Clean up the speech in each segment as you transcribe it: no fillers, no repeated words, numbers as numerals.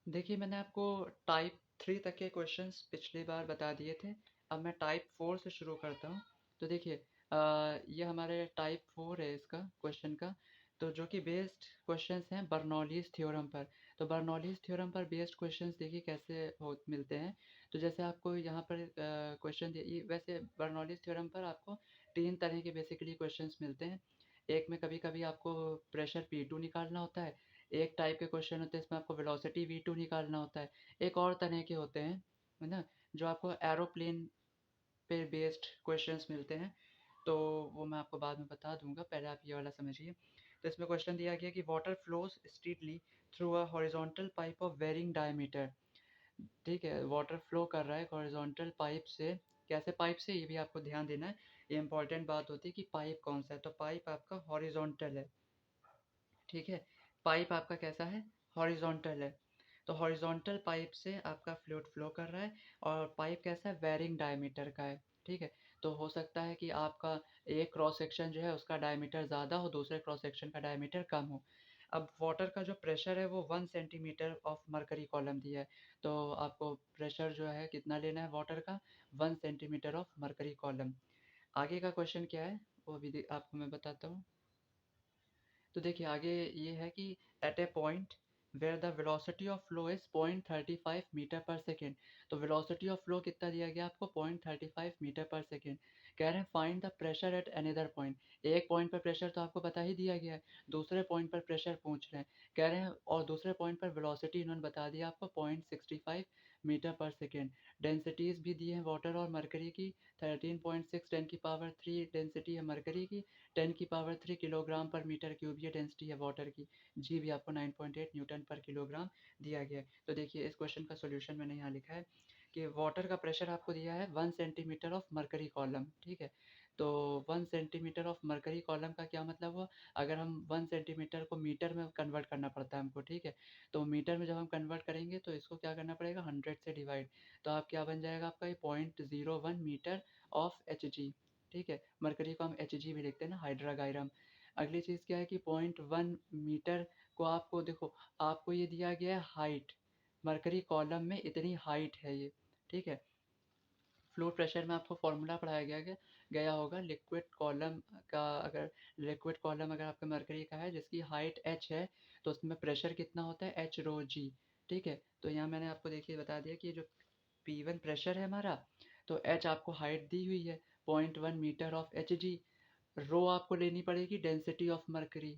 देखिए, मैंने आपको टाइप 3 तक के क्वेश्चंस पिछली बार बता दिए थे। अब मैं टाइप 4 से शुरू करता हूँ। तो देखिए, ये हमारे टाइप 4 है इसका क्वेश्चन का। तो जो कि बेस्ड क्वेश्चंस हैं बर्नौलीज़ थ्योरम पर। तो बर्नौलीज़ थ्योरम पर बेस्ड क्वेश्चंस देखिए कैसे हो मिलते हैं। तो जैसे आपको यहाँ पर क्वेश्चन दिए, वैसे बर्नौलीज़ थ्योरम पर आपको 3 तरह के बेसिकली क्वेश्चंस मिलते हैं। एक में कभी-कभी आपको प्रेशर P2 निकालना होता है। एक टाइप के क्वेश्चन होते हैं इसमें आपको वेलोसिटी V2 निकालना होता है। एक और तरह के होते हैं, है ना? जो आपको एरोप्लेन पे बेस्ड क्वेश्चंस मिलते हैं। तो वो मैं आपको बाद में बता दूँगा, पहले आप ये वाला समझिए। तो इसमें क्वेश्चन दिया गया कि water flows straightly through a horizontal pipe of varying diameter. ठीक है, वाटर फ्लो कर रहा है हॉरिज़ॉन्टल पाइप से। कैसे पाइप से, ये भी आपको ध्यान देना है। ये इंपॉर्टेंट बात होती है कि पाइप कौन-सा है। तो पाइप आपका हॉरिज़ॉन्टल है। ठीक है, पाइप आपका कैसा है? हॉरिजॉन्टल है। तो हॉरिजॉन्टल पाइप से आपका फ्लूइड फ्लो कर रहा है और पाइप कैसा है? वेरिंग डायमीटर का है। ठीक है, तो हो सकता है कि आपका एक क्रॉस सेक्शन जो है उसका डायमीटर ज़्यादा हो, दूसरे क्रॉस सेक्शन का डायमीटर कम हो। अब वाटर का जो प्रेशर है वो 1 सेंटीमीटर ऑफ मरकरी कॉलम दिया है। तो आपको प्रेशर जो है कितना लेना है वाटर का? 1 सेंटीमीटर ऑफ मरकरी कॉलम। आगे का क्वेश्चन क्या है वो भी आपको मैं बताता हूँ। तो देखिए आगे ये है कि at a point where the velocity of flow is 0.35 metre per second. तो वेलोसिटी ऑफ फ्लो कितना दिया गया आपको? 0.35 मीटर पर सेकेंड। कह रहे हैं find the pressure at another point. एक पॉइंट पर प्रेशर तो आपको बता ही दिया गया है, दूसरे पॉइंट पर प्रेशर पूछ रहे हैं। कह रहे हैं और दूसरे पॉइंट पर वेलोसिटी इन्होंने बता दिया आपको 0.65 मीटर पर सेकेंड। डेंसिटीज़ भी दी हैं वाटर और मरकरी की। 13.6 10 की पावर 3 डेंसिटी है मरकरी की। 10 की power 3 kilogram per metre cube ये डेंसिटी है वाटर की। जी भी आपको 9.8 न्यूटन पर किलोग्राम दिया गया है। तो देखिए इस क्वेश्चन का सॉल्यूशन मैंने यहाँ लिखा है कि वाटर का प्रेशर आपको दिया है 1 सेंटीमीटर ऑफ मरकरी कॉलम। ठीक है, तो 1 सेंटीमीटर ऑफ मरकरी कॉलम का क्या मतलब हुआ? अगर हम 1 सेंटीमीटर को मीटर में कन्वर्ट करना पड़ता है हमको। ठीक है, तो मीटर में जब हम कन्वर्ट करेंगे तो इसको क्या करना पड़ेगा? 100 से डिवाइड। तो आप क्या बन जाएगा आपका ये 0.01 मीटर ऑफ एच जी। ठीक है, मरकरी को हम एच जी भी लिखते हैं ना, हाइड्रागायरम। अगली चीज़ क्या है कि 0.1 मीटर को आपको देखो, आपको ये दिया गया है हाइट। मरकरी कॉलम में इतनी हाइट है ये। ठीक है, फ्लूइड प्रेशर में आपको फॉर्मूला पढ़ाया गया होगा लिक्विड कॉलम का। अगर लिक्विड कॉलम अगर आपका मरकरी का है जिसकी हाइट एच है, तो उसमें प्रेशर कितना होता है? एच रो जी। ठीक है, तो यहाँ मैंने आपको देखिए बता दिया कि जो P1 प्रेशर है हमारा, तो एच आपको हाइट दी हुई है 0.1 मीटर ऑफ एच जी। रो आपको लेनी पड़ेगी डेंसिटी ऑफ मरकरी।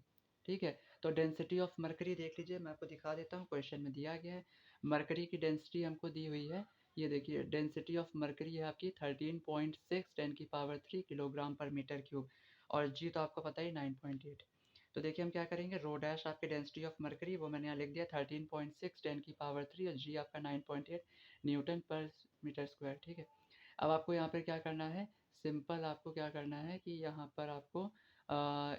ठीक है, तो डेंसिटी ऑफ मरकरी देख लीजिए, मैं आपको दिखा देता हूँ, क्वेश्चन में दिया गया है। मरकरी की डेंसिटी हमको दी हुई है। ये देखिए डेंसिटी ऑफ मरकरी है आपकी 13.6 10 की power 3 kilogram per metre cube. और जी तो आपको पता ही 9.8। तो देखिए हम क्या करेंगे, रो डैश आपकी डेंसिटी ऑफ मरकरी वो मैंने यहाँ लिख दिया 13.6 10 की पावर 3 और जी आपका 9.8 न्यूटन पर मीटर स्क्वायर। ठीक है, अब आपको यहाँ पर क्या करना है, सिंपल आपको क्या करना है कि यहाँ पर आपको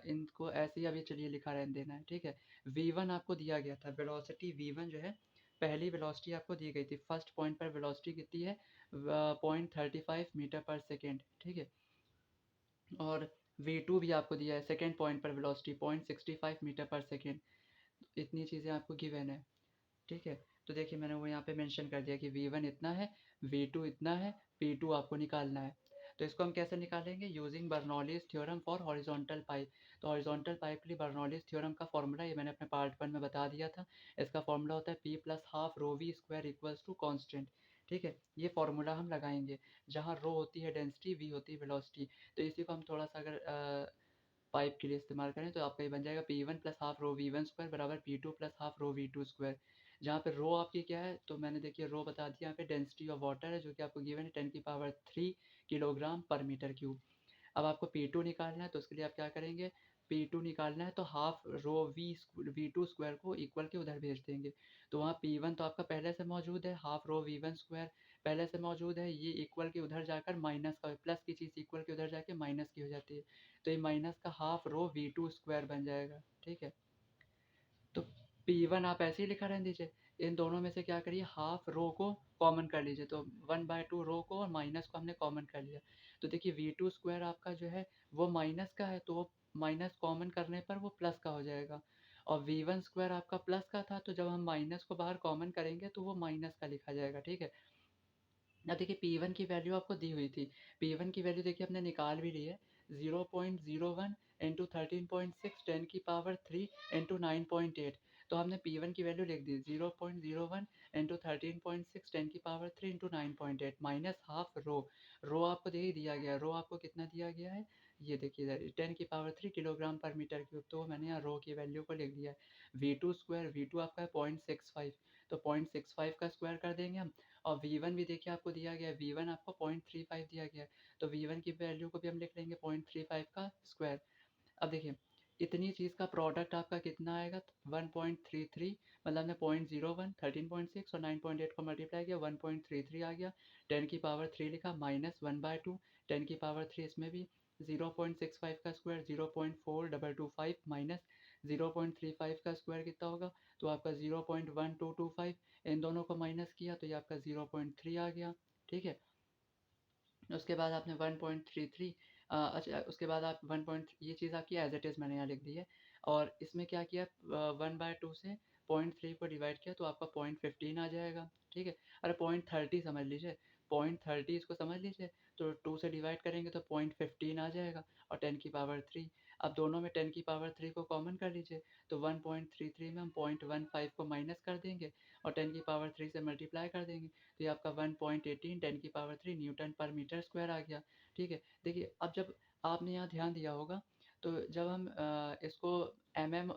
इनको ऐसे ही अभी चलिए लिखा रहने देना है। ठीक है, V1 आपको दिया गया था, वेलोसिटी V1 जो है पहली वेलोसिटी आपको दी गई थी। फर्स्ट पॉइंट पर वेलोसिटी कितनी है? 0.35 मीटर पर सेकेंड। ठीक है, और V2 भी आपको दिया है सेकेंड पॉइंट पर वेलोसिटी 0.65 मीटर पर सेकेंड। इतनी चीज़ें आपको गिवन है। ठीक है, तो देखिए मैंने वो यहाँ पे मेंशन कर दिया कि V1 इतना है, V2 इतना है, P2 आपको निकालना है। तो इसको हम कैसे निकालेंगे? Using Bernoulli's theorem for horizontal pipe. तो हॉरिजॉन्टल पाइप के लिए बर्नौलीज़ थ्योरम का फॉर्मूला ये मैंने अपने पार्ट 1 में बता दिया था। इसका फॉर्मूला होता है P plus half rho v square equals to constant. ठीक है, ये फॉर्मूला हम लगाएंगे जहाँ रो होती है डेंसिटी, वी होती है वेलोसिटी। तो इसी को हम थोड़ा सा अगर पाइप के लिए इस्तेमाल करें तो आपका ये बन जाएगा P1 प्लस हाफ रो V1 स्क्वायर बराबर P2 प्लस हाफ रो V2 स्क्वायर। जहाँ पे रो आपकी क्या है, तो मैंने देखिए रो बता दिया, यहाँ पे डेंसिटी ऑफ वाटर है जो कि आपको गिवन है 10 की power 3 kilogram per metre cube. अब आपको P2 निकालना है, तो उसके लिए आप क्या करेंगे, P2 निकालना है तो हाफ रो V2 स्क्वायर को इक्वल के उधर भेज देंगे। तो वहाँ P1 तो आपका पहले से मौजूद है, हाफ रो V1 स्क्वायर पहले से मौजूद है, ये इक्वल के उधर जाकर माइनस का, प्लस की चीज़ इक्वल के उधर जाके माइनस की हो जाती है। तो ये माइनस का हाफ रो V2 स्क्वायर बन जाएगा। ठीक है, तो P1 आप ऐसे ही लिखा रहने दीजिए। इन दोनों में से क्या करिए, हाफ रो को कॉमन कर लीजिए। तो 1/2 रो को और माइनस को हमने कॉमन कर लिया। तो देखिए V2 स्क्वायर आपका जो है वो माइनस का है, तो वो माइनस कॉमन करने पर वो प्लस का हो जाएगा। और v1 स्क्वायर आपका प्लस का था, तो जब हम माइनस को बाहर कॉमन करेंगे तो वो माइनस का लिखा जाएगा, ठीक है। अब देखिए P1 की वैल्यू आपको दी हुई थी, P1 की वैल्यू देखिए हमने निकाल भी ली है, 0.01 इंटू 13.6 10 की पावर 3 इंटू 9.8। तो हमने P1 की वैल्यू लिख दी 0.01 इंटू 13.6 10 की power 3 into 9.8 minus half rho. Rho आपको दे ही दिया गया, रो आपको कितना दिया गया है, ये देखिए इधर 10 की power 3 kilogram per metre cube, तो मैंने यहाँ रो की वैल्यू को लिख दिया है। V2 स्क्वायर, V2 आपका है 0.65, तो 0.65 का स्क्वायर कर देंगे हम। और V1 भी देखिए आपको दिया गया है, V1 आपको 0.35 दिया गया है, तो V1 की वैल्यू को भी हम लिख लेंगे 0.35 का स्क्वायर। अब देखिए इतनी चीज़ का प्रोडक्ट आपका कितना आएगा, 1.33, मतलब हमने 0.01 13.6 और 9.8 को मल्टीप्लाई किया, 1.33 आ गया। 10 की पावर 3 लिखा, माइनस 1/2, 10 की पावर 3 इसमें भी 0.65 का स्क्वायर 0.4225 माइनस 0.35 का स्क्वायर कितना होगा, तो आपका 0.1225, इन दोनों को माइनस किया तो ये आपका 0.3 आ गया, ठीक है। उसके बाद आपने 1.33, अच्छा उसके बाद आप 1. ये चीज़ आपकी एज इट इज़ मैंने यहाँ लिख दी है। और इसमें क्या किया, 1/2 से 0.3 को डिवाइड किया तो आपका 0.15 आ जाएगा, ठीक है। अरे 0.30 समझ लीजिए, 0.30 इसको समझ लीजिए, तो 2 से डिवाइड करेंगे तो 0.15 आ जाएगा, और 10 की पावर 3। अब दोनों में 10 की पावर 3 को कॉमन कर लीजिए, तो 1.33 में हम 0.15 को माइनस कर देंगे और 10 की पावर 3 से मल्टीप्लाई कर देंगे, तो ये आपका 1.18 10 की power 3 Newton per metre square आ गया, ठीक है। देखिए अब जब आपने यहाँ ध्यान दिया होगा, तो जब हम इसको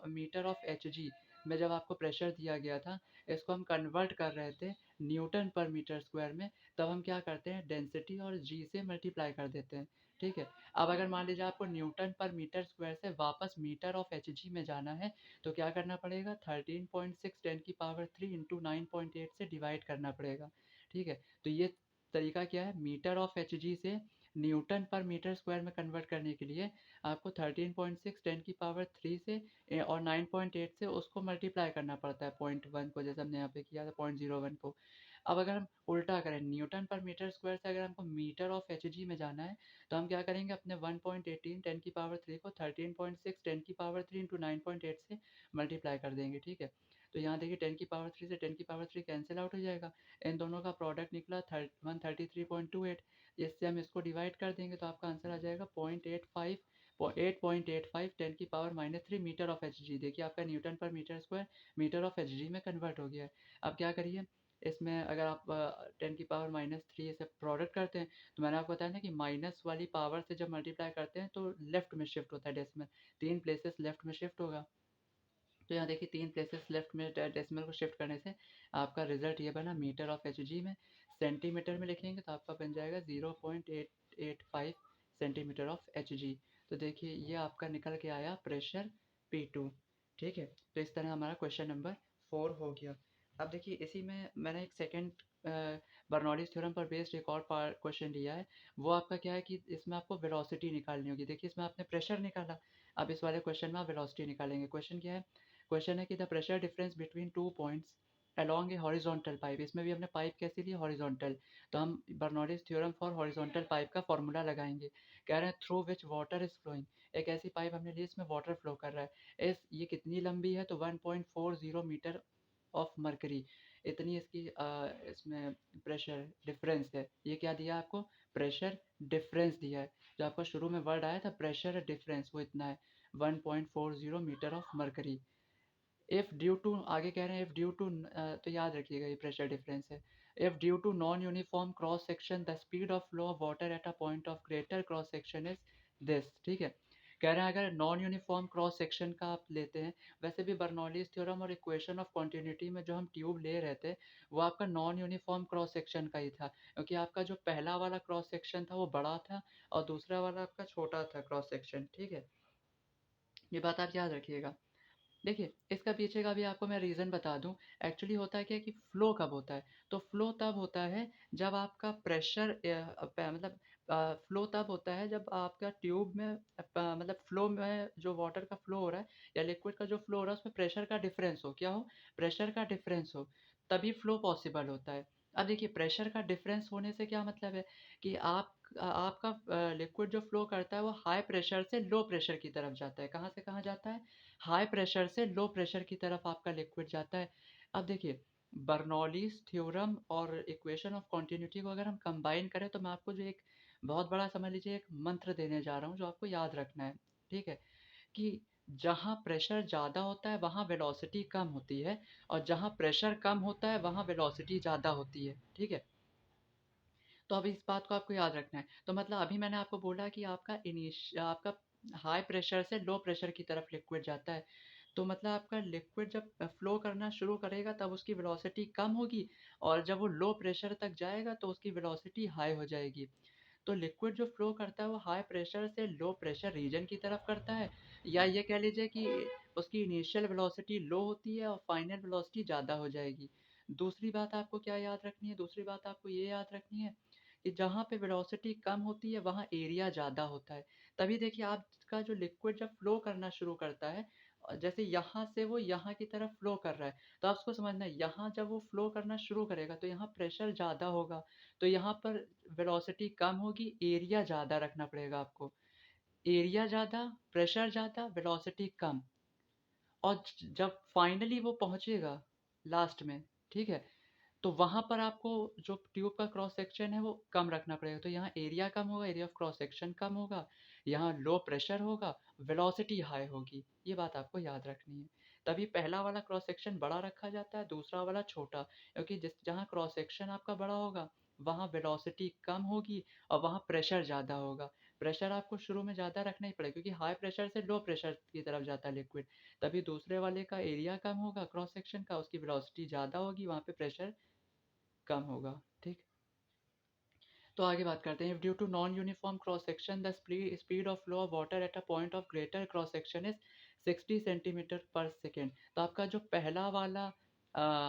मीटर ऑफ Hg में जब आपको प्रेशर दिया गया था, इसको हम कन्वर्ट कर रहे थे न्यूटन पर मीटर स्क्वायर में, तब हम क्या करते हैं, डेंसिटी और g से मल्टीप्लाई कर देते हैं, ठीक है। अब अगर मान लीजिए आपको न्यूटन पर मीटर स्क्वायर से वापस मीटर ऑफ Hg में जाना है, तो क्या करना पड़ेगा, 13.6 10 की पावर 3 इंटू 9.8 से डिवाइड करना पड़ेगा, ठीक है। तो ये तरीका क्या है, मीटर ऑफ Hg से न्यूटन पर मीटर स्क्वायर में कन्वर्ट करने के लिए आपको 13.6 10 की पावर 3 से और 9.8 से उसको मल्टीप्लाई करना पड़ता है 0.1 को, जैसे हमने यहाँ पे किया था 0.01 को। अब अगर हम उल्टा करें, न्यूटन पर मीटर स्क्वायर से अगर हमको मीटर ऑफ Hg में जाना है, तो हम क्या करेंगे, अपने 1.18 10 की पावर 3 को 13.6 10 की पावर 3 इंटू 9.8 से मल्टीप्लाई कर देंगे, ठीक है। तो यहाँ देखिए 10 की पावर 3 से 10 की पावर 3 कैंसिल आउट हो जाएगा, इन दोनों का प्रोडक्ट निकला 133.28। इससे हम इसको डिवाइड कर देंगे तो आपका आंसर आ जाएगा 8.85 10 की पावर -3 मीटर ऑफ Hg। देखिए आपका newton per metre square metre of Hg में कन्वर्ट हो गया है। अब क्या करिए, इसमें अगर आप 10 की पावर -3 इसे प्रोडक्ट करते हैं, तो मैंने आपको बताया ना कि माइनस वाली पावर से जब मल्टीप्लाई करते हैं तो लेफ्ट में शिफ्ट होता है डेसिमल, 3 प्लेसेस लेफ्ट में शिफ्ट होगा। तो यहाँ देखिए 3 प्लेसेस लेफ्ट में डेसिमल को शिफ्ट करने से आपका रिजल्ट ये बना, मीटर ऑफ Hg में सेंटीमीटर में लिखेंगे तो आपका बन जाएगा 0.885 सेंटीमीटर ऑफ Hg। तो देखिए ये आपका निकल के आया प्रेशर P2, ठीक है। तो इस तरह हमारा क्वेश्चन नंबर 4 हो गया। अब देखिए इसी में मैंने एक सेकेंड बर्नौलीज़ थ्योरम पर बेस्ड एक और क्वेश्चन लिया है। वो आपका क्या है कि इसमें आपको वेलोसिटी निकालनी होगी। देखिए इसमें आपने प्रेशर निकाला, अब इस वाले क्वेश्चन में आप वेलोसिटी निकालेंगे। क्वेश्चन क्या है, क्वेश्चन है कि the pressure difference between 2 points along a horizontal pipe. इसमें भी हमने पाइप कैसी ली, हॉरिजॉन्टल, तो हम Bernoulli's theorem for horizontal pipe का फॉर्मूला लगाएंगे। कह रहे हैं through which water is flowing, एक ऐसी पाइप हमने ली इसमें वाटर फ्लो कर रहा है। ये कितनी लंबी है, तो 1.40 मीटर ऑफ मरकरी, इतनी इसकी इसमें प्रेशर डिफरेंस है। ये क्या दिया आपको, प्रेशर डिफरेंस दिया है। जो आपका शुरू में वर्ड आया था प्रेशर डिफरेंस, वो इतना है 1.40 metre of mercury. If due to, आगे कह रहे हैं इफ़ ड्यू टू, तो याद रखिएगा ये प्रेशर डिफरेंस है। If due to non uniform cross section the speed of flow of water at a point of greater cross section is this, ठीक है। कह रहे हैं अगर नॉन यूनिफॉर्म क्रॉस सेक्शन का आप लेते हैं, वैसे भी बर्नौलीज़ थ्योरम और इक्वेशन ऑफ कॉन्टिन्यूटी में जो हम ट्यूब ले रहे थे वो आपका नॉन यूनिफॉर्म क्रॉस सेक्शन का ही था, क्योंकि आपका जो पहला वाला क्रॉस सेक्शन था वो बड़ा था और दूसरा वाला आपका छोटा था क्रॉस सेक्शन, ठीक है। ये बात आप याद रखिएगा। देखिए इसका पीछे का भी आपको मैं रीज़न बता दूं। एक्चुअली होता है क्या कि फ़्लो कब होता है, तो फ़्लो तब होता है जब आपका प्रेशर मतलब फ़्लो तब होता है जब आपका ट्यूब में मतलब फ़्लो में जो वाटर का फ़्लो हो रहा है या लिक्विड का जो फ़्लो हो रहा है उसमें प्रेशर का डिफरेंस हो, क्या हो, प्रेशर का डिफरेंस हो, तभी फ़्लो पॉसिबल होता है। अब देखिए प्रेशर का डिफरेंस होने से क्या मतलब है कि आपका लिक्विड जो फ़्लो करता है वो हाई प्रेशर से लो प्रेशर की तरफ जाता है। कहाँ से कहाँ जाता है, हाई प्रेशर से लो प्रेशर की तरफ आपका लिक्विड जाता है। अब देखिए, बर्नौलीज़ थ्योरम और इक्वेशन ऑफ कॉन्टिन्यूटी को अगर हम कंबाइन करें तो मैं आपको जो एक बहुत बड़ा समझ लीजिए एक मंत्र देने जा रहा हूँ जो आपको याद रखना है, ठीक है? कि जहाँ प्रेशर ज़्यादा होता है वहाँ वेलोसिटी कम होती है, और जहाँ प्रेशर कम होता है वहाँ वेलोसिटी ज़्यादा होती है, ठीक है? तो अब इस बात को आपको याद रखना है। तो मतलब अभी मैंने आपको बोला कि आपका हाई प्रेशर से लो प्रेशर की तरफ लिक्विड जाता है। तो मतलब आपका लिक्विड जब फ्लो करना शुरू करेगा तब उसकी वेलोसिटी कम होगी, और जब वो लो प्रेशर तक जाएगा तो उसकी वेलोसिटी हाई हो जाएगी। तो लिक्विड जो फ्लो करता है वो हाई प्रेशर से लो प्रेशर रीजन की तरफ करता है, या ये कह लीजिए कि उसकी इनिशियल वेलोसिटी लो होती है और फाइनल वेलोसिटी ज़्यादा हो जाएगी। दूसरी बात आपको क्या याद रखनी है, दूसरी बात आपको ये याद रखनी है कि जहाँ पे वेलोसिटी कम होती है वहाँ एरिया ज़्यादा होता है। तभी देखिए आपका जो लिक्विड जब फ्लो करना शुरू करता है, जैसे यहाँ से वो यहाँ की तरफ फ्लो कर रहा है, तो आप उसको समझना है यहाँ जब वो फ्लो करना शुरू करेगा तो यहाँ प्रेशर ज़्यादा होगा, तो यहाँ पर वेलोसिटी कम होगी, एरिया ज़्यादा रखना पड़ेगा आपको। एरिया ज़्यादा, प्रेशर ज़्यादा, वेलोसिटी कम। और जब फाइनली वो पहुँचेगा लास्ट में, ठीक है? तो वहाँ पर आपको जो ट्यूब का क्रॉस सेक्शन है वो कम रखना पड़ेगा। तो यहाँ एरिया कम होगा, एरिया ऑफ क्रॉस सेक्शन कम होगा, यहाँ लो प्रेशर होगा, वेलोसिटी हाई होगी। ये बात आपको याद रखनी है। तभी पहला वाला क्रॉस सेक्शन बड़ा रखा जाता है, दूसरा वाला छोटा, क्योंकि जिस जहाँ क्रॉस सेक्शन आपका बड़ा होगा वहाँ वेलोसिटी कम होगी और वहाँ प्रेशर ज़्यादा होगा। प्रेशर आपको शुरू में ज़्यादा रखना ही पड़ेगा, क्योंकि हाई प्रेशर से लो प्रेशर की तरफ जाता है लिक्विड। तभी दूसरे वाले का एरिया कम होगा क्रॉस सेक्शन का, उसकी वेलोसिटी ज़्यादा होगी, वहाँ पे प्रेशर कम होगा, ठीक। तो आगे बात करते हैं। Due to non uniform cross section the speed of flow of water at a point of greater cross section is 60 centimetre per second. तो आपका जो पहला वाला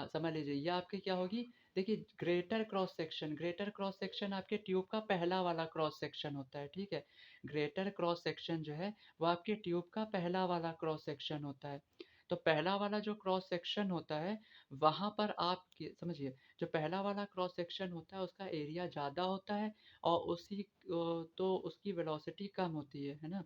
समझ लीजिए ये आपकी क्या होगी। देखिए, ग्रेटर क्रॉस सेक्शन आपके ट्यूब का पहला वाला क्रॉस सेक्शन होता है, ठीक है। ग्रेटर क्रॉस सेक्शन जो है वो आपके ट्यूब का पहला वाला क्रॉस सेक्शन होता है। तो पहला वाला जो क्रॉस सेक्शन होता है वहाँ पर आप समझिए, जो पहला वाला क्रॉस सेक्शन होता है उसका एरिया ज़्यादा होता है, और तो उसकी वेलोसिटी कम होती है ना।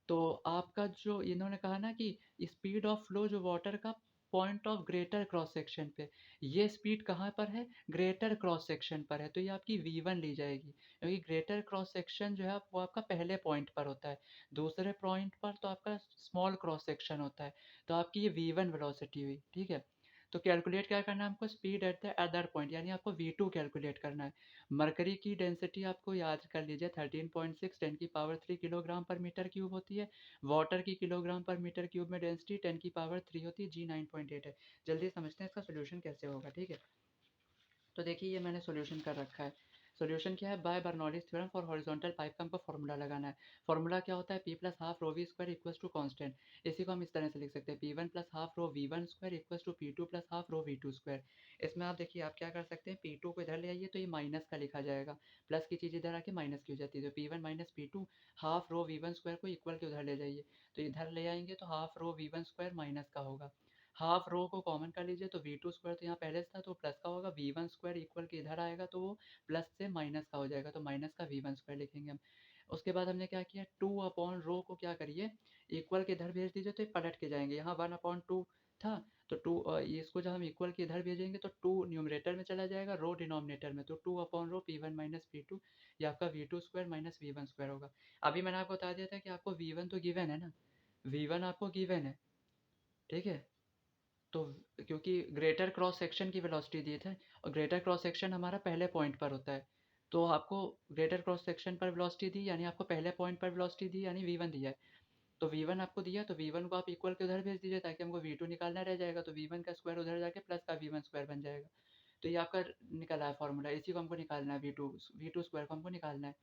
तो आपका जो इन्होंने कहा ना कि स्पीड ऑफ फ्लो जो वाटर का point of greater cross section पे, ये स्पीड कहाँ पर है, ग्रेटर क्रॉस सेक्शन पर है, तो ये आपकी v1 ली जाएगी, क्योंकि ग्रेटर क्रॉस सेक्शन जो है वो आपका पहले पॉइंट पर होता है, दूसरे पॉइंट पर तो आपका स्मॉल क्रॉस सेक्शन होता है, तो आपकी ये v1 वेलोसिटी हुई, ठीक है। तो कैलकुलेट क्या करना है हमको, speed at the other point, यानी आपको v2 कैलकुलेट करना है। मरकरी की डेंसिटी आपको याद कर लीजिए 13.6 10 की power 3 kilogram per metre cube होती है। वाटर की किलोग्राम पर मीटर क्यूब में डेंसिटी 10 की पावर 3 होती है, जी 9.8 है। जल्दी समझते हैं इसका सोल्यूशन कैसे होगा, ठीक है। तो देखिए ये मैंने सोल्यूशन कर रखा है। सोल्यूशन क्या है, by Bernoulli's theorem for horizontal pipe का हमको फॉर्मूला लगाना है। फॉर्मूला क्या होता है, p plus half rho v square equals to constant. इसी को हम इस तरह से लिख सकते हैं, p one plus half rho v one square equals to p two plus half rho v two square. इसमें आप देखिए आप क्या कर सकते हैं, पी टू को इधर ले आइए तो ये माइनस का लिखा जाएगा, प्लस की चीज़ इधर आके माइनस की हो जाती है, तो p one minus p two, half rho v one square को इक्वल के उधर ले जाइए, तो इधर ले आएंगे तो half rho v one square minus का होगा। हाफ रो को कॉमन कर लीजिए तो वी टू स्क्वायर तो यहाँ पहले से था तो प्लस का होगा, वी वन स्क्वायर इक्वल के इधर आएगा तो वो प्लस से माइनस का हो जाएगा, तो माइनस का वी वन स्क्वायर लिखेंगे हम। उसके बाद हमने क्या किया, टू अपॉन रो को क्या करिए, इक्वल के इधर भेज दीजिए तो ये पलट के जाएंगे, यहाँ वन अपॉन टू था तो टू, इसको जब हम इक्वल के इधर भेजेंगे तो टू न्यूमरेटर में चला जाएगा, रो डिनोमिनेटर में, तो two upon rho p one minus p two, ये आपका v two square minus v one square होगा। अभी मैंने आपको बता दिया था कि आपको वी वन तो गिवन है ना, वी वन आपको गिवन है, ठीक है। तो क्योंकि ग्रेटर क्रॉस सेक्शन की वेलोसिटी दिए थे, और ग्रेटर क्रॉस सेक्शन हमारा पहले पॉइंट पर होता है, तो आपको ग्रेटर क्रॉस सेक्शन पर वेलोसिटी दी, यानी आपको पहले पॉइंट पर वेलोसिटी दी, यानी v1 दिया है। तो v1 आपको दिया तो v1 को आप इक्वल के उधर भेज दीजिए ताकि हमको v2 निकालना रह जाएगा, तो v1 का स्क्वायर उधर जाके प्लस का v1 स्क्वायर बन जाएगा। तो ये आपका निकला है फॉर्मूला, इसी को हमको निकालना है, v2 स्क्वायर को हमको निकालना है।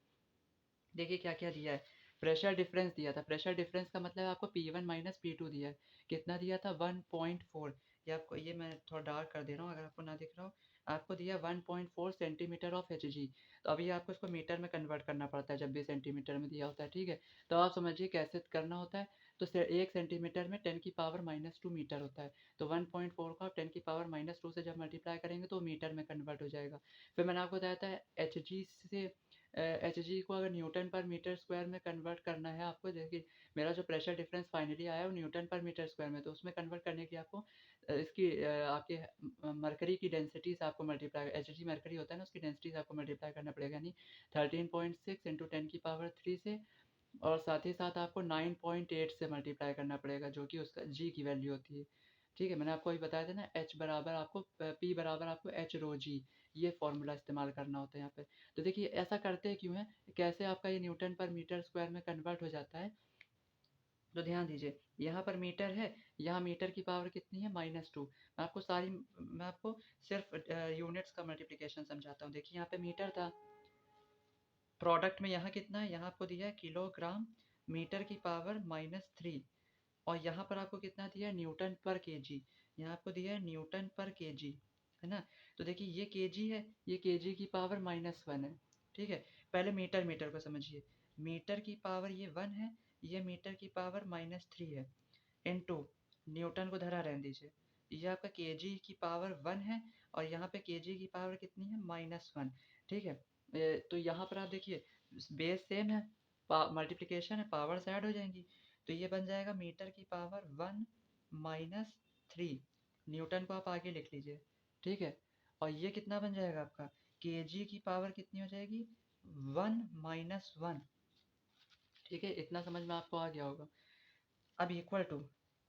देखिए क्या क्या दिया है, प्रेशर डिफरेंस दिया था, प्रेशर डिफरेंस का मतलब आपको P1 माइनस P2 दिया है, कितना दिया था 1.4। ये आपको, ये मैं थोड़ा डार्क कर दे रहा हूँ अगर आपको ना दिख रहा हो, आपको दिया 1.4 सेंटीमीटर ऑफ एच जी। तो अभी आपको इसको मीटर में कन्वर्ट करना पड़ता है जब भी सेंटीमीटर में दिया होता है, ठीक है। तो आप समझिए कैसे करना होता है, तो एक सेंटीमीटर में 10 की पावर माइनस टू मीटर होता है, तो 1.4 को आप 10 की पावर माइनस टू से जब मल्टीप्लाई करेंगे तो मीटर में कन्वर्ट हो जाएगा। फिर मैंने आपको बताया था एच जी से एच जी को अगर न्यूटन पर मीटर स्क्वायर में कन्वर्ट करना है आपको, देखिए मेरा जो प्रेशर डिफरेंस फाइनली आया है वो न्यूटन पर मीटर स्क्वायर में, तो उसमें कन्वर्ट करने के लिए आपको इसकी आपके मरकरी की डेंसिटी से आपको मल्टीप्लाई, एच जी मरकरी होता है ना, उसकी डेंसिटी से आपको मल्टीप्लाई करना पड़ेगा, यानी 13.6 इंटू 10⁻³ से, और साथ ही साथ आपको 9.8 से मल्टीप्लाई करना पड़ेगा, जो कि उसका जी की वैल्यू होती है। ठीक है, मैंने आपको अभी बताया था ना, एच बराबर आपको पी बराबर आपको एच रो जी, ये फॉर्मूला इस्तेमाल करना होता है यहाँ पे। तो देखिए ऐसा करते हैं क्यों है, कैसे आपका ये न्यूटन पर मीटर स्क्वायर में कन्वर्ट हो जाता है। तो ध्यान दीजिए, यहाँ पर मीटर है, यहाँ मीटर की पावर कितनी है, -2। मैं आपको सिर्फ यूनिट्स का मल्टीप्लिकेशन समझाता हूँ। देखिए यहाँ पे मीटर था, प्रोडक्ट में यहाँ कितना है, यहाँ आपको दिया है किलोग्राम मीटर की पावर -3, और यहाँ पर आपको कितना दिया है, न्यूटन पर केजी, यहाँ आपको दिया है न्यूटन पर केजी, है ना। तो देखिए ये केजी है, ये केजी की पावर -1 है। ठीक है, पहले मीटर मीटर को समझिए, मीटर की पावर ये 1 है, ये मीटर की पावर -3 है, इनटू न्यूटन को धरा रहने दीजिए, ये आपका केजी की पावर 1 है, और यहाँ पे केजी की पावर कितनी है, -1। ठीक है, तो यहाँ पर आप देखिए बेस सेम है, मल्टीप्लिकेशन है, पावर्स ऐड हो जाएंगी, तो ये बन जाएगा मीटर की पावर 1 -3, न्यूटन को आप आगे लिख लीजिए। ठीक है, और ये कितना बन जाएगा आपका, केजी की पावर कितनी हो जाएगी, 1 -1। ठीक है, इतना समझ में आपको आ गया होगा। अब इक्वल टू,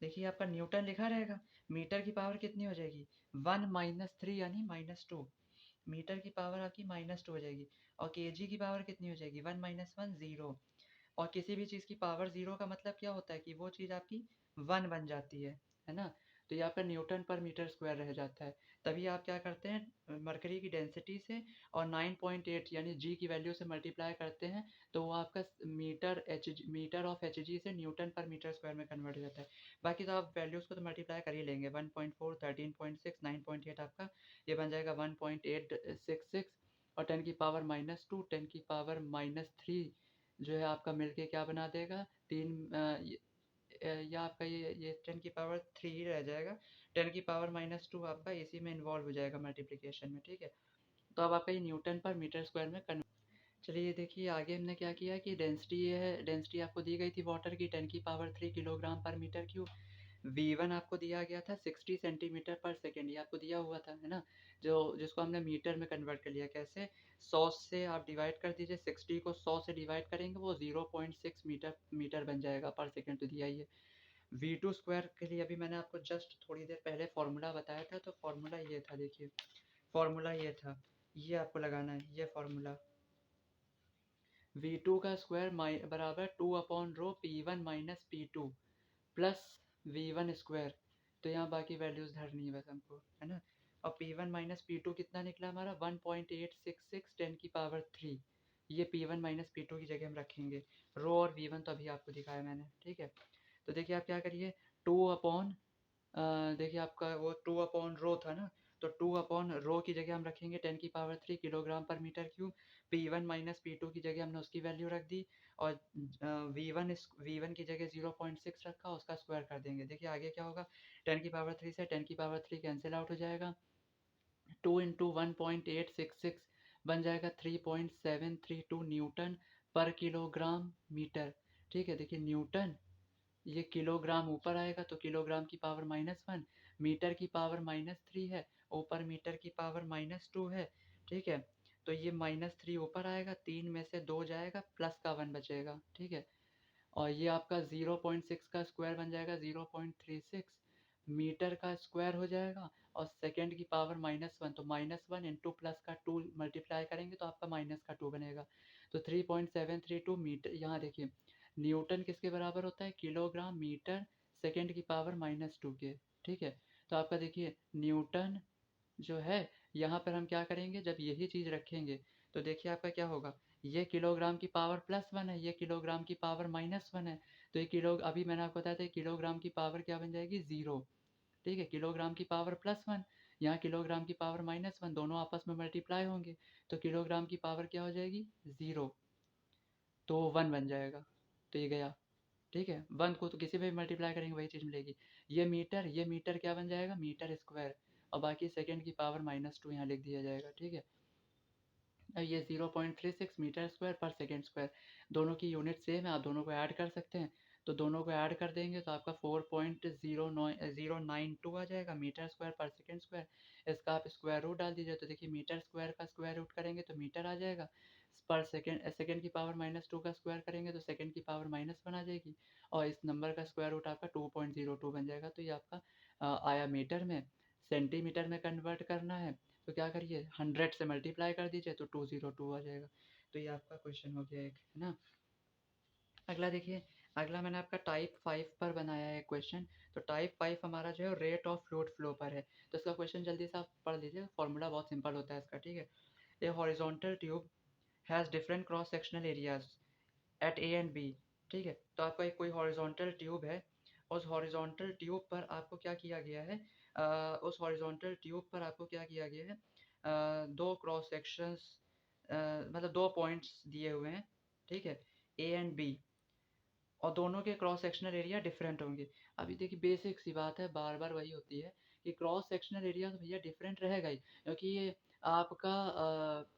देखिए आपका न्यूटन लिखा रहेगा, मीटर की पावर कितनी हो जाएगी, 1 -3 यानी -2, मीटर की पावर आपकी -2 हो जाएगी, और केजी की पावर कितनी हो जाएगी, 1 -1 0। और किसी भी चीज़ की पावर 0 का मतलब क्या होता है कि वो चीज़ आपकी 1 बन जाती है ना। तो ये आपका न्यूटन पर मीटर स्क्वायर रह जाता है। तभी आप क्या करते हैं, मरकरी की डेंसिटी से और 9.8 यानी जी की वैल्यू से मल्टीप्लाई करते हैं, तो वो आपका मीटर ऑफ एच जी से न्यूटन पर मीटर स्क्वायर में कन्वर्ट हो जाता है। बाकी तो आप वैल्यूज़ को तो मल्टीप्लाई कर ही लेंगे, 1.4, 13.6, 9.8 आपका ये बन जाएगा 1.866, और 10 की पावर -2, 10 की पावर -3 जो है आपका मिलके क्या बना देगा, या आपका ये 10 की पावर 3 ही रह जाएगा, 10 की पावर -2 आपका इसी में इन्वॉल्व हो जाएगा मल्टीप्लिकेशन में। ठीक है, तो अब आपका ये न्यूटन पर मीटर स्क्वायर में कन्वर्ट। चलिए देखिए आगे हमने क्या किया कि डेंसिटी ये है, डेंसिटी आपको दी गई थी वाटर की 10 की power 3 kilogram per metre cube. V1 आपको दिया गया था 60 सेंटीमीटर पर सेकेंड, ये आपको दिया हुआ था, है ना, जो जिसको हमने मीटर में कन्वर्ट कर लिया। कैसे, 100 से आप डिवाइड कर दीजिए, 60 को 100 से डिवाइड करेंगे वो 0.6 मीटर मीटर बन जाएगा पर सेकेंड, तो दिया ही है। V2 स्क्वायर के लिए अभी मैंने आपको जस्ट थोड़ी देर पहले फार्मूला बताया था, तो फार्मूला ये था, देखिए फार्मूला ये था, ये आपको लगाना है, ये फार्मूला V2 का स्क्वायर बराबर 2/रो P1 minus P2 plus V1 square. तो यहाँ बाकी वैल्यूज़ धरनी है बस हमको, है ना। और P1 माइनस P2 कितना निकला हमारा, 1.866 10 की पावर 3। ये P1 माइनस P2 की जगह हम रखेंगे, रो और V1 तो अभी आपको दिखाया मैंने। ठीक है, तो देखिए आप क्या करिए, 2 अपॉन देखिए आपका वो 2/रो था ना, तो 2/रो की जगह हम रखेंगे 10 की power 3 kilogram per metre cube. P1 minus P2 की जगह हमने उसकी वैल्यू रख दी, और V1 की जगह 0.6 रखा, उसका स्क्वायर कर देंगे। देखिए आगे क्या होगा, 10 की पावर 3 से 10 की पावर 3 कैंसिल आउट हो जाएगा, 2 इंटू 1.866 बन जाएगा 3.732 न्यूटन पर किलोग्राम मीटर। ठीक है, देखिए न्यूटन, ये किलोग्राम ऊपर आएगा तो किलोग्राम की पावर -1, मीटर की पावर -3 है, ऊपर मीटर की पावर -2 है। ठीक है, तो ये -3 ऊपर आएगा, 3 में से 2 जाएगा, प्लस का 1 बचेगा। ठीक है, और ये आपका 0.6 का स्क्वायर बन जाएगा 0.36 मीटर का स्क्वायर हो जाएगा, और सेकेंड की पावर -1, तो -1 इंटू प्लस का 2 मल्टीप्लाई करेंगे तो आपका माइनस का 2 बनेगा, तो 3.732 मीटर। यहाँ देखिए न्यूटन किसके बराबर होता है, किलोग्राम मीटर सेकेंड की पावर -2 के। ठीक है, तो आपका देखिए न्यूटन जो है, यहाँ पर हम क्या करेंगे, जब यही चीज़ रखेंगे तो देखिए आपका क्या होगा, ये किलोग्राम की पावर +1 है, ये किलोग्राम की पावर -1 है, तो ये किलो, अभी मैंने आपको बताया था किलोग्राम की पावर क्या बन जाएगी, 0। ठीक है, किलोग्राम की पावर +1, यहाँ किलोग्राम की पावर -1, दोनों आपस में मल्टीप्लाई होंगे, तो किलोग्राम की पावर क्या हो जाएगी, 0, तो 1 बन जाएगा, तो ये गया। ठीक है, 1 को तो किसी पे भी मल्टीप्लाई करेंगे वही चीज़ मिलेगी। ये मीटर क्या बन जाएगा, मीटर स्क्वायर, और बाकी सेकंड की पावर -2 यहाँ लिख दिया जाएगा। ठीक है, ये 0.36 मीटर स्क्वायर पर सेकेंड स्क्वायर, दोनों की यूनिट सेम है, आप दोनों को ऐड कर सकते हैं। तो दोनों को ऐड कर देंगे तो आपका 4.092 आ जाएगा मीटर स्क्वायर पर सेकेंड स्क्वायर। इसका आप स्क्वायर रूट डाल दीजिए, तो देखिए मीटर स्क्वायर का स्क्वायर रूट करेंगे तो मीटर आ जाएगा, पर सेकेंड सेकेंड की पावर -2 का स्क्वायर करेंगे तो सेकेंड की पावर -1 आ जाएगी, और इस नंबर का स्क्वायर रूट आपका 2.02 बन जाएगा। तो ये आपका आया मीटर में, सेंटीमीटर में कन्वर्ट करना है तो क्या करिए 100 से मल्टीप्लाई कर दीजिए तो 202 आ जाएगा। तो ये आपका क्वेश्चन हो गया एक, है ना। अगला देखिए, अगला मैंने आपका टाइप 5 पर बनाया है क्वेश्चन। तो टाइप 5 हमारा जो है रेट ऑफ फ्लूइड फ्लो पर है। तो इसका क्वेश्चन जल्दी से आप पढ़ लीजिए, फॉर्मूला बहुत सिंपल होता है इसका, ठीक है। A horizontal tube has different cross sectional areas at A and B, ठीक है। तो आपका एक कोई हॉरिजॉन्टल ट्यूब है, उस हॉरिजॉन्टल ट्यूब पर आपको क्या किया गया है, उस हॉरिजॉन्टल ट्यूब पर आपको क्या किया गया है, दो क्रॉस सेक्शंस, मतलब दो पॉइंट्स दिए हुए हैं, ठीक है, ए एंड बी, और दोनों के क्रॉस सेक्शनल एरिया डिफरेंट होंगे। अभी देखिए बेसिक सी बात है, बार बार वही होती है कि क्रॉस सेक्शनल एरिया तो भैया डिफरेंट रहेगा ही, क्योंकि ये आपका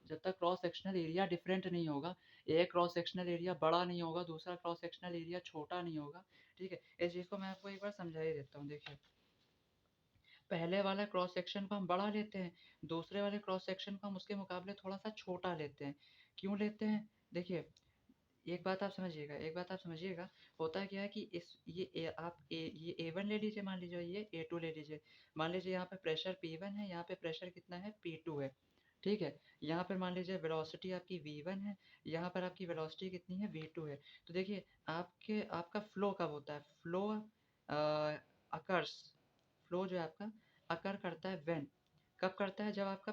जब तक क्रॉस सेक्शनल एरिया डिफरेंट नहीं होगा, एक क्रॉस सेक्शनल एरिया बड़ा नहीं होगा, दूसरा क्रॉस सेक्शनल एरिया छोटा नहीं होगा, ठीक है। इस चीज़ को मैं आपको एक बार समझा ही देता हूँ। देखिए, पहले वाला क्रॉस सेक्शन को हम बड़ा लेते हैं, दूसरे वाले क्रॉस सेक्शन को हम उसके मुकाबले थोड़ा सा छोटा लेते हैं। क्यों लेते हैं? देखिए, एक बात आप समझिएगा, एक बात आप समझिएगा, होता क्या है कि इस ये A1 ले लीजिए, मान लीजिए ये A2 ले लीजिए। मान लीजिए यहाँ पे प्रेशर P1 है, यहाँ पे प्रेशर कितना है P2 है, ठीक है। यहाँ पर मान लीजिए वेलोसिटी आपकी V1 है, यहाँ पर आपकी वेलोसिटी कितनी है V2 है। तो देखिए आपका फ्लो कब होता है, फ्लो अकर्स, फ्लो जो है आपका अकर करता है व्हेन, कब करता है, जब आपका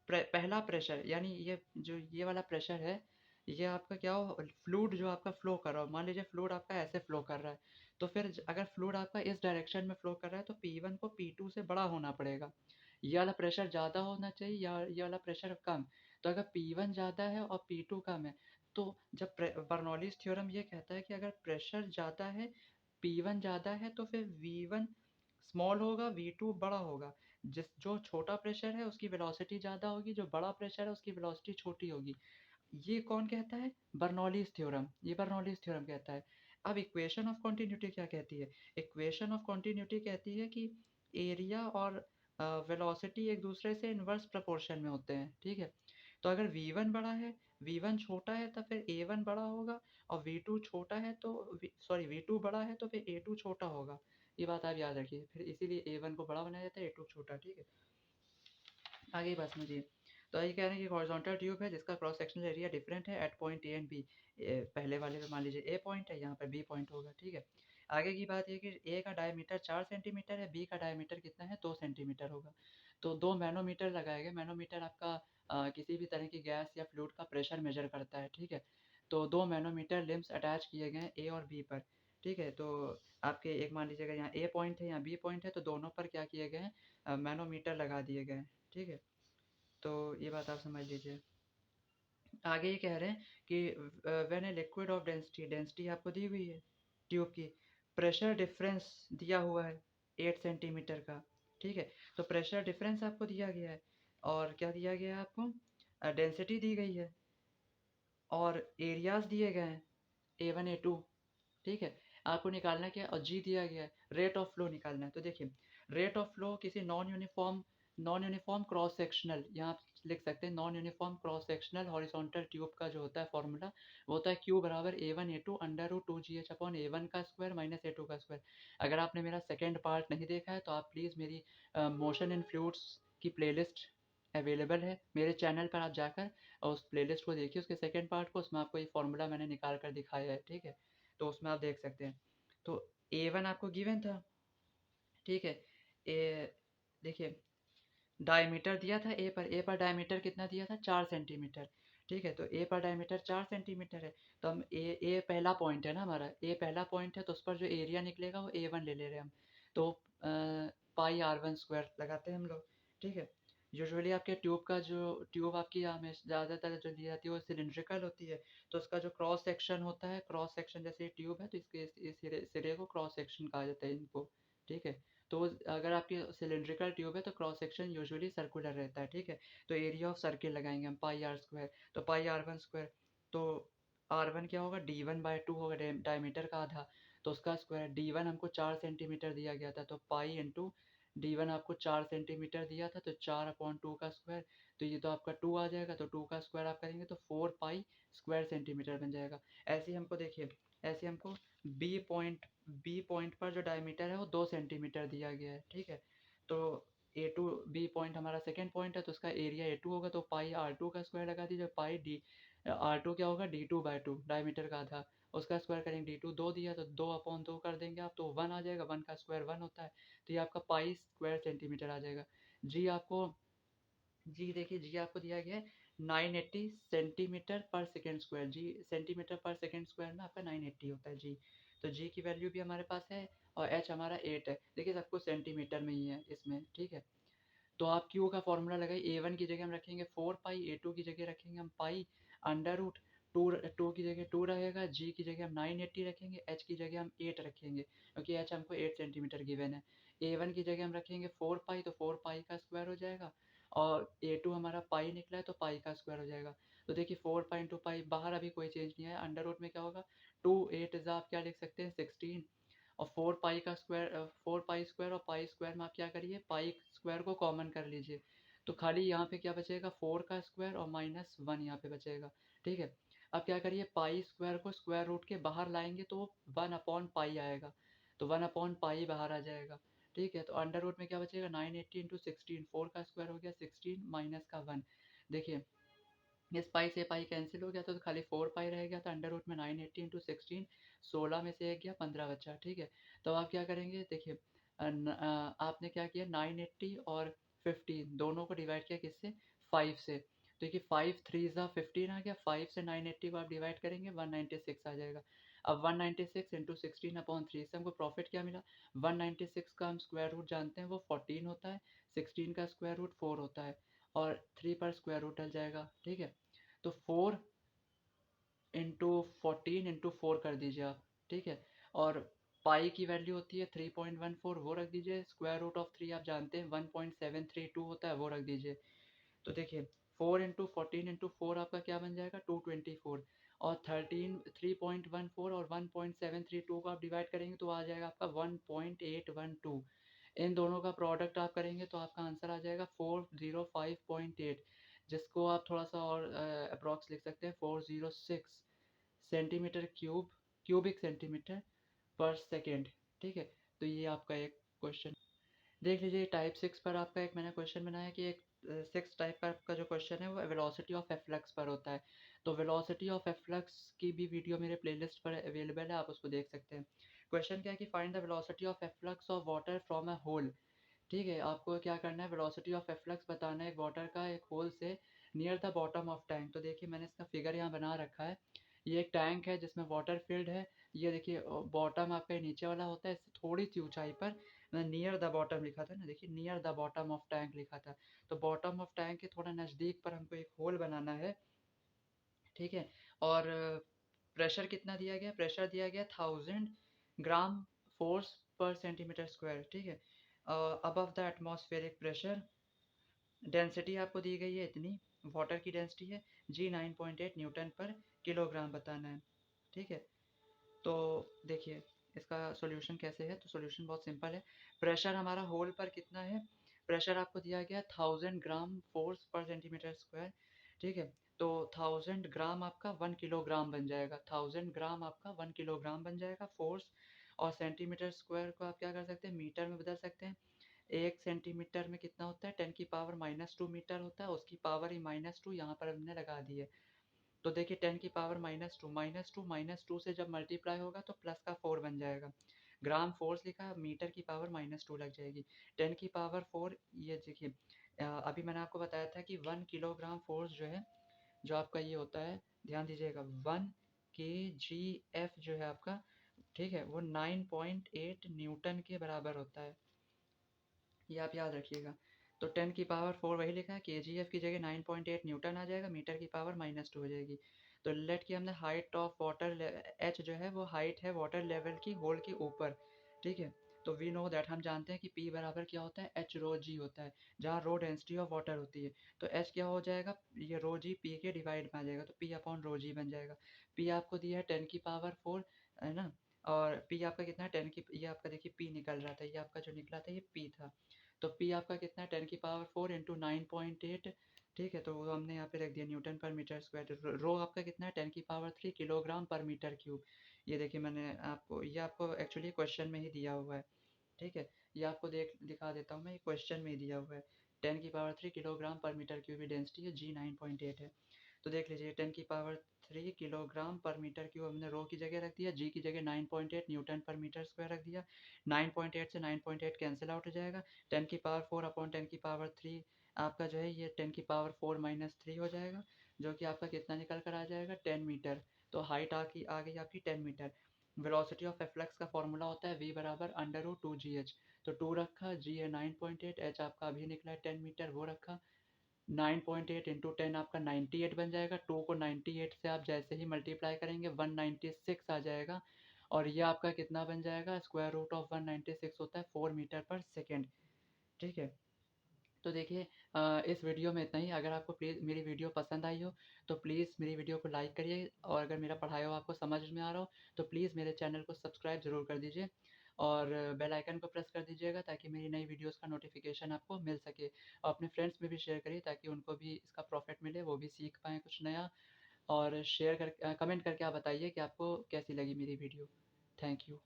पहला प्रेशर, यानी ये जो ये वाला प्रेशर है, ये आपका क्या हो, फ्लूइड जो आपका फ्लो कर रहा हो, मान लीजिए फ्लूइड आपका ऐसे फ्लो कर रहा है, तो फिर अगर फ्लूइड आपका इस डायरेक्शन में फ्लो कर रहा है तो P1 को P2 से बड़ा होना पड़ेगा। ये वाला प्रेशर ज़्यादा होना चाहिए या ये वाला प्रेशर कम। तो अगर P1 ज़्यादा है और P2 कम है, तो जब बर्नौलीज़ थ्योरम ये कहता है कि अगर प्रेशर ज़्यादा है, P1 ज़्यादा है, तो फिर V1 स्मॉल होगा, V2 बड़ा होगा। जो छोटा प्रेशर है उसकी वेलोसिटी ज़्यादा होगी, जो बड़ा प्रेशर है उसकी वेलोसिटी छोटी होगी। ये कौन कहता है? बर्नौलीज़ थ्योरम, ये बर्नौलीज़ थ्योरम कहता है। अब इक्वेशन ऑफ कॉन्टिन्यूटी क्या कहती है? इक्वेशन ऑफ कॉन्टिन्यूटी कहती है कि एरिया और वेलोसिटी एक दूसरे से इनवर्स प्रोपोर्शन में होते हैं, ठीक है। तो अगर V1 बड़ा है, V1 छोटा है, तब फिर A1 बड़ा होगा, और V2 छोटा है तो V2 बड़ा है तो फिर A2 छोटा होगा। ये बात आप याद रखिए, फिर इसीलिए A1 को बड़ा बनाया जाता है, A2 छोटा, ठीक है। आगे बात समझिए। तो ये कह रहे हैं कि हॉरिजॉन्टल ट्यूब है जिसका क्रॉस सेक्शनल एरिया डिफरेंट है at point A and B. पहले वाले में मान लीजिए ए पॉइंट है, यहाँ पर बी पॉइंट होगा, ठीक है। आगे की बात ये कि ए का डायमीटर 4 सेंटीमीटर है, बी का डायमीटर कितना है 2 सेंटीमीटर होगा। तो 2 मैनोमीटर लगाए गए, मैनोमीटर आपका किसी भी तरह की गैस या फ्लूइड का प्रेशर मेजर करता है, ठीक है। तो 2 मैनोमीटर लिम्स अटैच किए गए हैं ए और बी पर, ठीक है। तो आपके एक मान लीजिएगा यहाँ ए पॉइंट है, यहाँ बी पॉइंट है, तो दोनों पर क्या किए गए हैं, मैनोमीटर लगा दिए गए हैं, ठीक है। तो ये बात आप समझ लीजिए। आगे ये कह रहे हैं कि when a liquid of density, density आपको दी हुई है ट्यूब की, प्रेशर डिफरेंस दिया हुआ है 8 सेंटीमीटर का, ठीक है। तो प्रेशर डिफरेंस आपको दिया गया है, और क्या दिया गया है आपको, डेंसिटी दी गई है, और एरियाज दिए गए हैं A1 A2, ठीक है। आपको निकालना क्या है, और जी दिया गया है, रेट ऑफ फ्लो निकालना है। तो देखिए, रेट ऑफ फ्लो किसी नॉन यूनिफॉर्म क्रॉस सेक्शनल, यहाँ आप लिख सकते हैं non uniform cross sectional horizontal tube का जो होता है फॉर्मूला, वो होता है Q बराबर A1 A2 √2GH upon A1 का स्क्वायर माइनस A2 का स्क्वायर। अगर आपने मेरा सेकेंड पार्ट नहीं देखा है तो आप प्लीज़ मेरी मोशन इन फ्लूइड्स की प्लेलिस्ट अवेलेबल है मेरे चैनल पर, आप जाकर और उस प्लेलिस्ट को देखिए, उसके सेकेंड पार्ट को, उसमें आपको ये फॉर्मूला मैंने निकाल कर दिखाया है, ठीक है। तो उसमें आप देख सकते हैं। तो A1 आपको गिवन था, ठीक है। ए देखिए, डायमीटर दिया था ए पर डायमीटर कितना दिया था 4 सेंटीमीटर, ठीक है। तो ए पर डायमीटर 4 सेंटीमीटर है, तो हम ए पहला पॉइंट है ना हमारा, ए पहला पॉइंट है, तो उस पर जो एरिया निकलेगा वो A1 ले रहे हैं हम। तो पाई R1 स्क्वायर लगाते हैं हम लोग, ठीक है। यूजुअली आपके ट्यूब आपकी हमें ज़्यादातर जो दी जाती है वो सिलिंड्रिकल होती है, तो उसका जो क्रॉस सेक्शन होता है, क्रॉस सेक्शन जैसे ये ट्यूब है तो इसके इस सिरे सिरे को क्रॉस सेक्शन कहा जाता है इनको, ठीक है। तो अगर आपकी सिलेंड्रिकल ट्यूब है तो क्रॉस सेक्शन यूजुअली सर्कुलर रहता है, ठीक है। तो एरिया ऑफ सर्किल लगाएंगे हम पाई आर स्क्वायर, तो पाई आर वन स्क्वायर, तो आर वन क्या होगा, डी वन बाई टू होगा, डायमीटर का आधा, तो उसका स्क्वायर। डी वन हमको 4 सेंटीमीटर दिया गया था, तो पाई इंटू डी वन आपको 4 सेंटीमीटर दिया था, तो 4/2 का स्क्वायर, तो ये तो आपका 2 आ जाएगा, तो 2 का स्क्वायर आप करेंगे तो 4 पाई स्क्वायर सेंटीमीटर बन जाएगा। ऐसे ही हमको देखिए, ऐसे हमको बी पॉइंट पर जो डायमीटर है वो 2 सेंटीमीटर दिया गया है, ठीक है। तो ए टू बी पॉइंट हमारा सेकेंड पॉइंट है, तो उसका एरिया ए टू होगा, तो पाई आर टू का स्क्वायर लगा दीजिए। पाई डी आर टू क्या होगा, D2/2, डायमीटर का आधा, उसका स्क्वायर करेंगे। D2 2 दिया तो 2/2 कर देंगे आप, तो 1 आ जाएगा, 1 का स्क्वायर 1 होता है, तो ये आपका पाई स्क्वायर सेंटीमीटर आ जाएगा। जी आपको जी देखिए, जी आपको दिया गया है 980 centimetre per second square. G centimetre per second square में आपका 980 होता है जी। तो जी की वैल्यू भी हमारे पास है, और एच हमारा 8 है। देखिए सब कुछ सेंटीमीटर में ही है इसमें, ठीक है। तो आप क्यू का फॉर्मूला लगाइए, ए वन की जगह हम रखेंगे 4 पाई, ए टू की जगह रखेंगे हम पाई, अंडर रूट टू, टू की जगह 2 रहेगा, जी की जगह हम 980 रखेंगे, एच की जगह हम 8 रखेंगे, क्योंकि एच हमको 8 सेंटीमीटर गिवन है। ए वन की जगह हम रखेंगे 4 पाई, तो 4 पाई का स्क्वायर हो जाएगा, और ए टू हमारा पाई निकला है, तो पाई का स्क्वायर हो जाएगा। तो देखिए 4 पाई इंटू पाई, बाहर अभी कोई चेंज नहीं है, अंडर रूट में क्या होगा, 2 8 आप क्या लिख सकते हैं 16, और 4 पाई का स्क्वायर, 4 पाई स्क्वायर और पाई स्क्वायर में आप क्या करिए, पाई स्क्वायर को कॉमन कर लीजिए, तो खाली यहाँ पे क्या बचेगा, 4 का स्क्वायर और -1 यहाँ पे बचेगा, ठीक है। अब क्या करिए, पाई स्क्वायर को स्क्वायर रूट के बाहर लाएंगे तो 1/पाई आएगा, तो 1/पाई बाहर आ जाएगा, ठीक है। तो अंडर रूट में क्या बचेगा, 980 × 16, 4 का स्क्वायर हो गया 16 माइनस का 1। देखिए इस पाई से पाई कैंसिल हो गया था, तो खाली 4 पाई रह गया था, अंडर रूट में 980 × 16, 16 में से एक गया, 15 बचा, ठीक है। तो आप क्या करेंगे, देखिए आपने क्या किया, 980 और 15 दोनों को डिवाइड किया किससे, 5 से, तो देखिए 5 3 15 आ गया, 5 से 980 को आप डिवाइड करेंगे 196 आ जाएगा। अब 196 इंटू 16/3 से हमको प्रॉफिट क्या मिला, 196 का हम स्क्वायर रूट जानते हैं वो 14 होता है, 16 का स्क्वायर रूट 4 होता है, और 3 पर स्क्वायर रूट डल जाएगा, ठीक है। तो 4 × 14 × 4 कर दीजिए आप, ठीक है। और पाई की वैल्यू होती है 3.14, वो रख दीजिए। स्क्वायर रूट ऑफ 3 आप जानते हैं 1.732 होता है, वो रख दीजिए। तो देखिए 4 × 14 × 4 आपका क्या बन जाएगा, 224, और 3.14 और 1.732 को आप डिवाइड करेंगे तो आ जाएगा आपका 1.812। इन दोनों का प्रोडक्ट आप करेंगे तो आपका आंसर आ जाएगा 405.8, जिसको आप थोड़ा सा और अप्रॉक्स लिख सकते हैं 406 centimetre cubic centimetre per second, ठीक है। तो ये आपका एक क्वेश्चन देख लीजिए। टाइप 6 पर आपका एक मैंने क्वेश्चन बनाया कि एक 6 टाइप का आपका जो क्वेश्चन है वो वेलोसिटी ऑफ एफ्लक्स पर होता है। तो वेलोसिटी ऑफ एफ्लक्स की भी वीडियो मेरे प्लेलिस्ट पर अवेलेबल है, आप उसको देख सकते हैं। क्वेश्चन क्या है कि find the velocity of efflux of water from a hole, ठीक है। आपको क्या करना है, वेलोसिटी ऑफ एफ्लक्स बताना है एक वाटर का एक होल से near the bottom of tank. तो देखिए मैंने इसका फिगर यहाँ बना रखा है, ये एक टैंक है जिसमें वाटर फील्ड है। ये देखिए बॉटम आपका ये नीचे वाला होता है, इससे थोड़ी सी ऊंचाई पर, मैंने नियर द बॉटम लिखा था ना, देखिए near the bottom of tank लिखा था। तो बॉटम ऑफ टैंक के थोड़ा नज़दीक पर हमको एक होल बनाना है, ठीक है। और प्रेशर कितना दिया गया, प्रेशर दिया गया 1000 ग्राम फोर्स पर सेंटीमीटर स्क्वायर, ठीक है। Above the atmospheric pressure, density आपको दी गई है इतनी, वाटर की डेंसिटी है G 9.8 न्यूटन पर किलोग्राम बताना है, ठीक है। तो देखिए इसका सॉल्यूशन कैसे है, तो सॉल्यूशन बहुत सिंपल है। प्रेशर हमारा होल पर कितना है, प्रेशर आपको दिया गया 1000 ग्राम फोर्स पर सेंटीमीटर स्क्वायर, ठीक है। तो 1000 ग्राम आपका 1 किलोग्राम बन जाएगा, 1000 ग्राम आपका 1 किलोग्राम बन जाएगा फोर्स। और सेंटीमीटर स्क्वायर को आप क्या कर सकते हैं, मीटर में बदल सकते हैं। 1 सेंटीमीटर में कितना होता है, 10⁻² मीटर होता है, उसकी पावर ही -2 यहाँ पर हमने लगा दी है। तो देखिए 10⁻², -2 से जब मल्टीप्लाई होगा तो प्लस का 4 बन जाएगा। ग्राम फोर्स लिखा, मीटर की पावर -2 लग जाएगी। 10⁻4, ये देखिए अभी मैंने आपको बताया था कि 1 किलोग्राम फोर्स जो है, जो आपका ये होता है, ध्यान दीजिएगा 1 kgf जो है आपका, ठीक है, वो 9.8 न्यूटन के बराबर होता है, ये आप याद रखिएगा। तो 10⁻4 वही लिखा है, kgf की जगह 9.8 न्यूटन आ जाएगा, मीटर की पावर -2 हो जाएगी। तो लेट की हमने हाइट ऑफ वाटर, एच जो है वो हाइट है वाटर लेवल की होल के ऊपर, ठीक है। तो वी नो दैट, हम जानते हैं कि P बराबर क्या होता है, एच रो जी होता है, जहाँ रो डेंसिटी ऑफ वाटर होती है। तो एच क्या हो जाएगा, ये रो जी P के डिवाइड में आ जाएगा, तो P अपॉन रो जी बन जाएगा। P आपको दिया है 10⁴ है ना, और P आपका कितना है, ये आपका देखिए P निकल रहा था, ये आपका जो निकला था ये P था। तो P आपका कितना है, 10⁴ इंटू 9.8, ठीक है, तो वो हमने यहाँ पे रख दिया न्यूटन पर मीटर स्क्वायर। रो आपका कितना है, 10⁻³ किलोग्राम पर मीटर क्यूब। ये देखिए मैंने आपको, ये आपको एक्चुअली क्वेश्चन में ही दिया हुआ है, ठीक है, ये आपको दिखा देता हूँ मैं, ये क्वेश्चन में ही दिया हुआ है। 10⁻³ kilogram per metre cube density है, जी 9.8 है। तो देख लीजिए 10⁻³ किलोग्राम पर मीटर क्यूब हमने रो की जगह रख दिया, जी की जगह 9.8 न्यूटन पर मीटर स्क्वायर रख दिया। 9.8 से 9.8 कैंसिल आउट हो जाएगा। 10⁻⁴ अपॉन 10⁻³ आपका जो है ये 10⁻⁴ - 3 हो जाएगा, जो कि आपका कितना निकल कर आ जाएगा, 10 मीटर। तो हाइट आ गई आपकी 10 मीटर। वेलोसिटी ऑफ एफ्लक्स का फॉर्मूला होता है v बराबर √2gh। तो 2 रखा, g है 9.8, h आपका अभी निकला है 10 मीटर, वो रखा। 9.8 इंटू 10 आपका 98 बन जाएगा। 2 को 98 से आप जैसे ही मल्टीप्लाई करेंगे 196 आ जाएगा, और ये आपका कितना बन जाएगा, स्क्वायर रूट ऑफ 196 होता है 4 मीटर पर सेकेंड, ठीक है। तो देखिए इस वीडियो में इतना ही। अगर आपको प्लीज़ मेरी वीडियो पसंद आई हो तो प्लीज़ मेरी वीडियो को लाइक करिए, और अगर मेरा पढ़ाया हुआ आपको समझ में आ रहा हो तो प्लीज़ मेरे चैनल को सब्सक्राइब ज़रूर कर दीजिए, और बेल आइकन को प्रेस कर दीजिएगा ताकि मेरी नई वीडियोस का नोटिफिकेशन आपको मिल सके। और अपने फ्रेंड्स में भी शेयर करिए ताकि उनको भी इसका प्रॉफिट मिले, वो भी सीख पाएँ कुछ नया। और कमेंट करके आप बताइए कि आपको कैसी लगी मेरी वीडियो। Thank you.